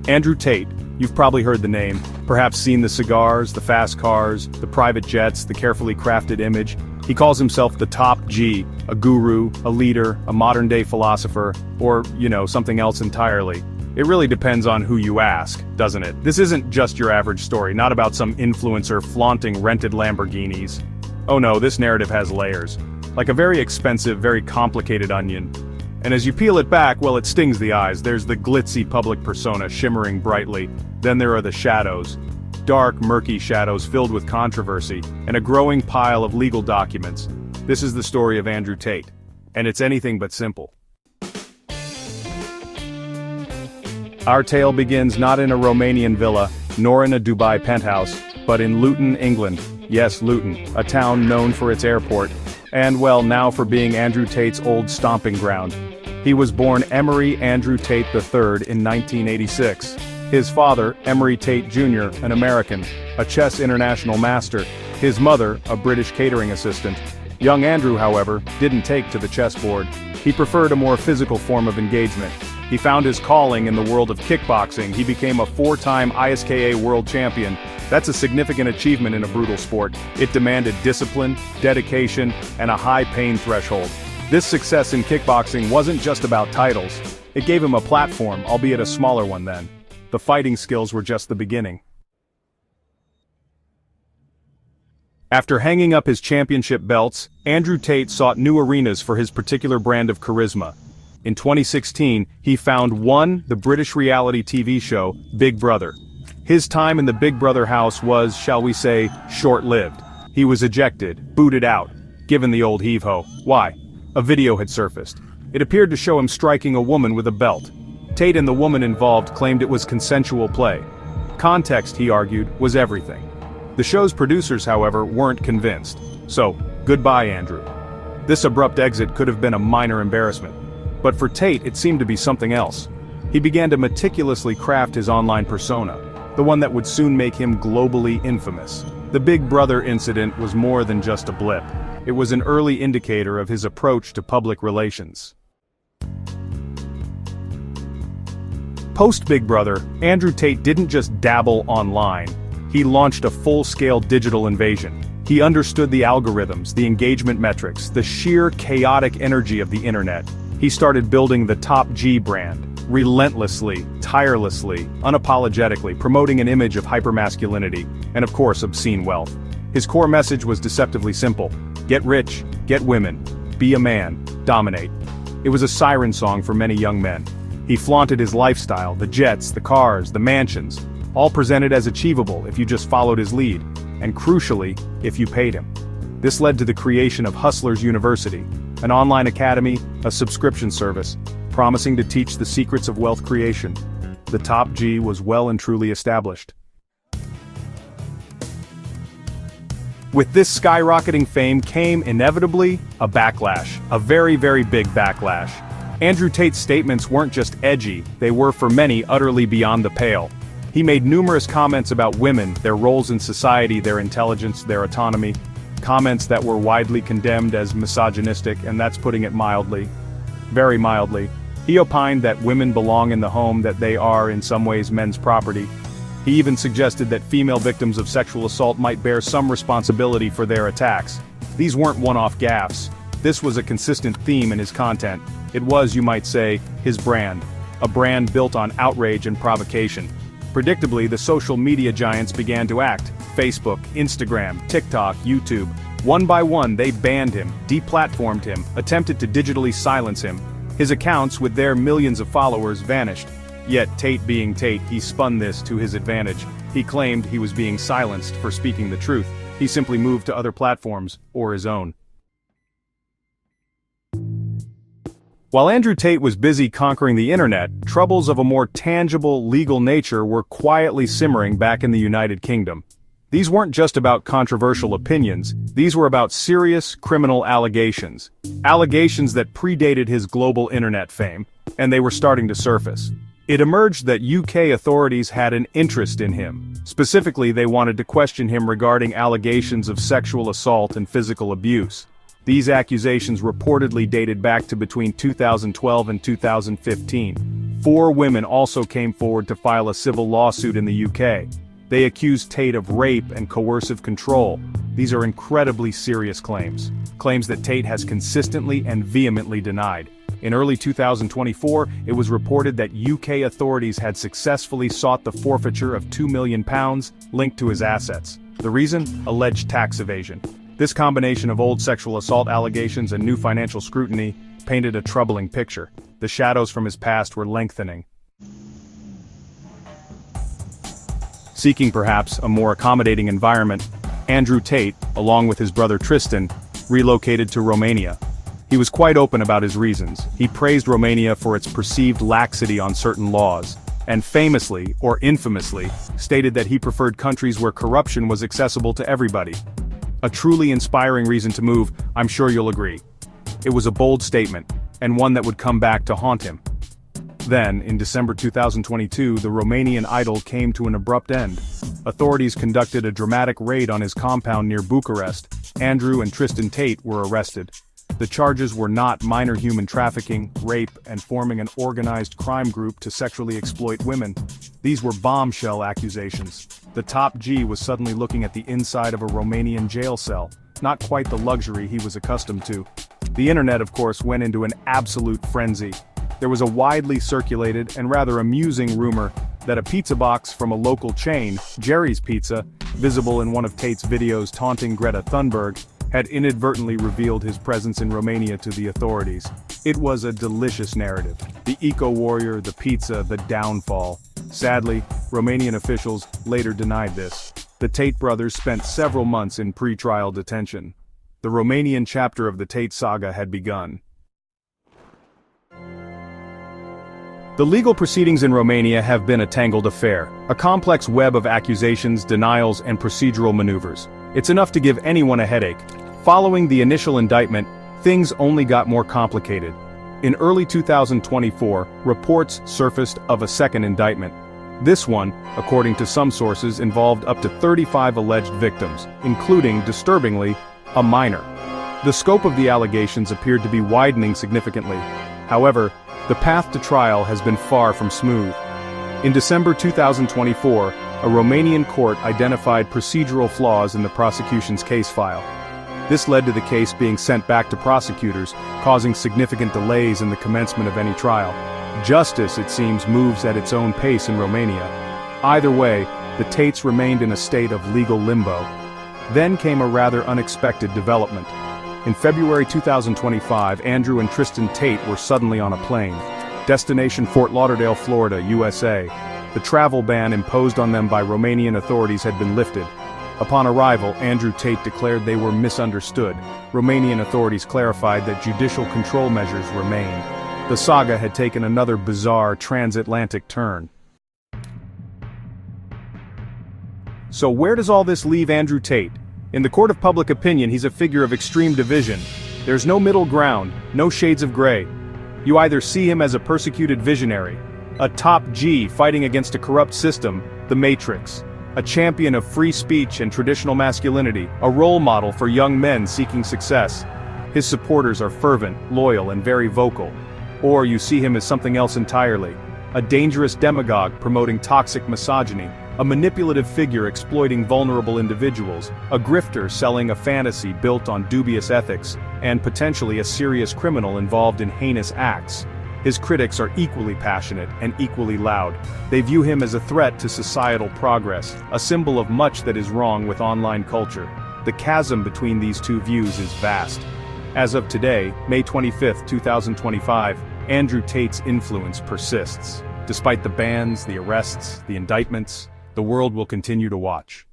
Andrew Tate, you've probably heard the name, perhaps seen the cigars, the fast cars, the private jets, the carefully crafted image. He calls himself the top G, a guru, a leader, a modern-day philosopher, or, something else entirely. It really depends on who you ask, doesn't it? This isn't just your average story, not about some influencer flaunting rented Lamborghinis. Oh no, this narrative has layers. Like a very expensive, very complicated onion. And as you peel it back, well, it stings the eyes. There's the glitzy public persona shimmering brightly. Then there are the shadows. Dark, murky shadows filled with controversy, and a growing pile of legal documents. This is the story of Andrew Tate. And it's anything but simple. Our tale begins not in a Romanian villa, nor in a Dubai penthouse, but in Luton, England. Yes, Luton, a town known for its airport, and well, now for being Andrew Tate's old stomping ground. He was born Emery Andrew Tate III in 1986. His father, Emery Tate Jr., an American, a chess international master. His mother, a British catering assistant. Young Andrew, however, didn't take to the chessboard. He preferred a more physical form of engagement. He found his calling in the world of kickboxing. He became a 4-time ISKA world champion. That's a significant achievement in a brutal sport. It demanded discipline, dedication, and a high pain threshold. This success in kickboxing wasn't just about titles. It gave him a platform, albeit a smaller one then. The fighting skills were just the beginning. After hanging up his championship belts, Andrew Tate sought new arenas for his particular brand of charisma. In 2016, he found the British reality TV show, Big Brother. His time in the Big Brother house was, shall we say, short-lived. He was ejected, booted out, given the old heave-ho. Why? A video had surfaced. It appeared to show him striking a woman with a belt. Tate and the woman involved claimed it was consensual play. Context, he argued, was everything. The show's producers, however, weren't convinced. So, goodbye, Andrew. This abrupt exit could have been a minor embarrassment. But for Tate, it seemed to be something else. He began to meticulously craft his online persona, the one that would soon make him globally infamous. The Big Brother incident was more than just a blip. It was an early indicator of his approach to public relations. Post-Big Brother, Andrew Tate didn't just dabble online. He launched a full-scale digital invasion. He understood the algorithms, the engagement metrics, the sheer chaotic energy of the internet. He started building the top G brand, relentlessly, tirelessly, unapologetically promoting an image of hypermasculinity, and of course obscene wealth. His core message was deceptively simple: get rich, get women, be a man, dominate. It was a siren song for many young men. He flaunted his lifestyle, the jets, the cars, the mansions, all presented as achievable if you just followed his lead, and crucially, if you paid him. This led to the creation of Hustlers University, an online academy, a subscription service, promising to teach the secrets of wealth creation. The top G was well and truly established. With this skyrocketing fame came, inevitably, a backlash, a very, very big backlash. Andrew Tate's statements weren't just edgy, they were for many utterly beyond the pale. He made numerous comments about women, their roles in society, their intelligence, their autonomy. Comments that were widely condemned as misogynistic, and that's putting it mildly. Very mildly. He opined that women belong in the home, that they are, in some ways, men's property. He even suggested that female victims of sexual assault might bear some responsibility for their attacks. These weren't one-off gaffes. This was a consistent theme in his content. It was, you might say, his brand. A brand built on outrage and provocation. Predictably, the social media giants began to act. Facebook, Instagram, TikTok, YouTube. One by one, they banned him, deplatformed him, attempted to digitally silence him. His accounts, with their millions of followers, vanished. Yet, Tate being Tate, he spun this to his advantage. He claimed he was being silenced for speaking the truth. He simply moved to other platforms, or his own. While Andrew Tate was busy conquering the internet, troubles of a more tangible, legal nature were quietly simmering back in the United Kingdom. These weren't just about controversial opinions, these were about serious, criminal allegations. Allegations that predated his global internet fame, and they were starting to surface. It emerged that UK authorities had an interest in him. Specifically, they wanted to question him regarding allegations of sexual assault and physical abuse. These accusations reportedly dated back to between 2012 and 2015. 4 women also came forward to file a civil lawsuit in the UK. They accused Tate of rape and coercive control. These are incredibly serious claims. Claims that Tate has consistently and vehemently denied. In early 2024, it was reported that UK authorities had successfully sought the forfeiture of £2 million linked to his assets. The reason? Alleged tax evasion. This combination of old sexual assault allegations and new financial scrutiny painted a troubling picture. The shadows from his past were lengthening. Seeking perhaps a more accommodating environment, Andrew Tate, along with his brother Tristan, relocated to Romania. He was quite open about his reasons. He praised Romania for its perceived laxity on certain laws, and famously, or infamously, stated that he preferred countries where corruption was accessible to everybody. A truly inspiring reason to move, I'm sure you'll agree. It was a bold statement, and one that would come back to haunt him. Then, in December 2022, the Romanian idol came to an abrupt end. Authorities conducted a dramatic raid on his compound near Bucharest. Andrew and Tristan Tate were arrested. The charges were not minor human trafficking, rape, and forming an organized crime group to sexually exploit women. These were bombshell accusations. The top G was suddenly looking at the inside of a Romanian jail cell, not quite the luxury he was accustomed to. The internet, of course, went into an absolute frenzy. There was a widely circulated and rather amusing rumor that a pizza box from a local chain, Jerry's Pizza, visible in one of Tate's videos taunting Greta Thunberg, had inadvertently revealed his presence in Romania to the authorities. It was a delicious narrative. The eco-warrior, the pizza, the downfall. Sadly, Romanian officials later denied this. The Tate brothers spent several months in pre-trial detention. The Romanian chapter of the Tate saga had begun. The legal proceedings in Romania have been a tangled affair, a complex web of accusations, denials, and procedural maneuvers. It's enough to give anyone a headache. Following the initial indictment, things only got more complicated. In early 2024, reports surfaced of a second indictment. This one, according to some sources, involved up to 35 alleged victims, including, disturbingly, a minor. The scope of the allegations appeared to be widening significantly. However, the path to trial has been far from smooth. In December 2024, a Romanian court identified procedural flaws in the prosecution's case file. This led to the case being sent back to prosecutors, causing significant delays in the commencement of any trial. Justice, it seems, moves at its own pace in Romania. Either way, the Tates remained in a state of legal limbo. Then came a rather unexpected development. In February 2025, Andrew and Tristan Tate were suddenly on a plane. Destination Fort Lauderdale, Florida, USA. The travel ban imposed on them by Romanian authorities had been lifted. Upon arrival, Andrew Tate declared they were misunderstood. Romanian authorities clarified that judicial control measures remained. The saga had taken another bizarre transatlantic turn. So where does all this leave Andrew Tate? In the court of public opinion, he's a figure of extreme division. There's no middle ground, no shades of gray. You either see him as a persecuted visionary, a top G fighting against a corrupt system, the Matrix, a champion of free speech and traditional masculinity, a role model for young men seeking success. His supporters are fervent, loyal, and very vocal. Or you see him as something else entirely, a dangerous demagogue promoting toxic misogyny, a manipulative figure exploiting vulnerable individuals, a grifter selling a fantasy built on dubious ethics, and potentially a serious criminal involved in heinous acts. His critics are equally passionate and equally loud. They view him as a threat to societal progress, a symbol of much that is wrong with online culture. The chasm between these two views is vast. As of today, May 25, 2025, Andrew Tate's influence persists. Despite the bans, the arrests, the indictments, the world will continue to watch.